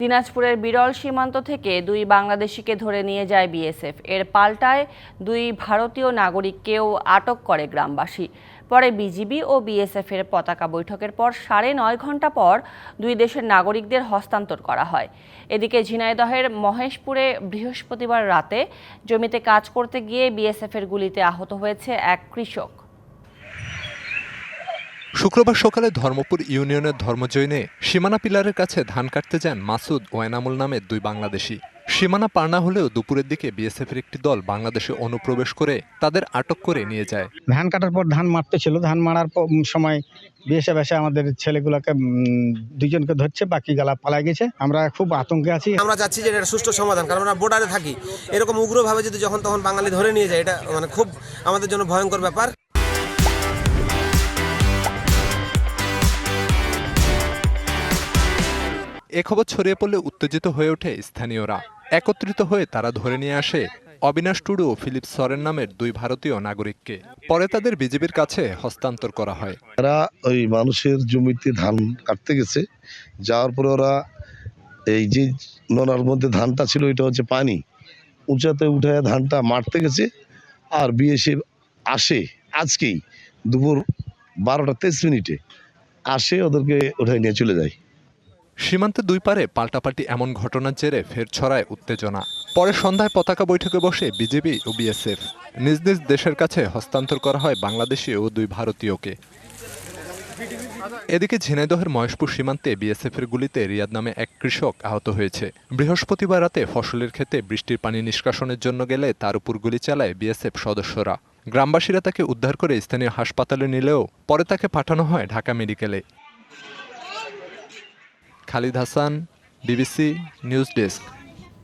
দিনাজপুরের বিরল সীমান্ত থেকে দুই বাংলাদেশিকে ধরে নিয়ে যায় বিএসএফ। এর পাল্টায় দুই ভারতীয় নাগরিককেও আটক করে গ্রামবাসী। পরে বিজিবি ও বিএসএফ এর পতাকা বৈঠকের পর 9.5 ঘন্টা পর দুই দেশের নাগরিকদের হস্তান্তর করা হয়। এদিকে ঝিনাইদহের মহেশপুরে বৃহস্পতিবার রাতে জমিতে কাজ করতে গিয়ে বিএসএফ এর গুলিতে আহত হয়েছে এক কৃষক। শুক্রবার সকালে ধর্মপুর ইউনিয়নের ধর্মজৈনে সীমানা পিলারের কাছে ধান কাটতে যান মাসুদ ও এনামুল নামের দুই বাংলাদেশি। সীমানা পার না হলেও দুপুরের দিকে বিএসএফের একটি দল বাংলাদেশে অনুপ্রবেশ করে তাদের আটক করে নিয়ে যায়। ধান কাটার পর ধান মারতে ছিল, ধান মারার সময় বিএসএফ এসে আমাদের ছেলেগুলোকে দুজনকে ধরছে, বাকি গালা পালা গেছে। আমরা খুব আতঙ্কে আছি। আমরা চাচ্ছি যে এটা সুষ্ঠু সমাধান, কারণ আমরা বর্ডারে থাকি। এরকম উগ্রভাবে যদি যখন তখন বাঙালি ধরে নিয়ে যায়, এটা খুব আমাদের জন্য ভয়ঙ্কর ব্যাপার। এ খবর ছড়িয়ে পড়লে উত্তেজিত হয়ে ওঠে স্থানীয়রা। একত্রিত হয়ে তারা ধরে নিয়ে আসে অবিনাশ টুডু ও ফিলিপ সরেন নামের দুই ভারতীয় নাগরিককে। পরে তাদের বিজিবির কাছে হস্তান্তর করা হয়। এরা ওই মানুষের জমিতে ধান কাটতে গেছে, যাওয়ার পরে ওরা এই যে নোনার মধ্যে ধানটা ছিল, এটা হচ্ছে পানি, উঁচাতে উঠে ধানটা মারতে গেছে। আর বিএসএফ আসে আজকেই দুপুর 12টা 23 মিনিটে আসে, ওদেরকে উঠাই নিয়ে চলে যায়। সীমান্তের দুই পারে পাল্টাপাল্টি এমন ঘটনার জেরে ফের ছড়ায় উত্তেজনা। পরে সন্ধ্যায় পতাকা বৈঠকে বসে বিজেপি ও বিএসএফ। নিজ নিজ দেশের কাছে হস্তান্তর করা হয় বাংলাদেশি ও দুই ভারতীয়কে। এদিকে ঝিনাইদহের মহেশপুর সীমান্তে বিএসএফের গুলিতে রিয়াদ নামে এক কৃষক আহত হয়েছে। বৃহস্পতিবার রাতে ফসলের ক্ষেতে বৃষ্টির পানি নিষ্কাশনের জন্য গেলে তার উপর গুলি চালায় বিএসএফ সদস্যরা। গ্রামবাসীরা তাকে উদ্ধার করে স্থানীয় হাসপাতালে নিলেও পরে তাকে পাঠানো হয় ঢাকা মেডিকেলে। Khalid Hasan, BBC news desk.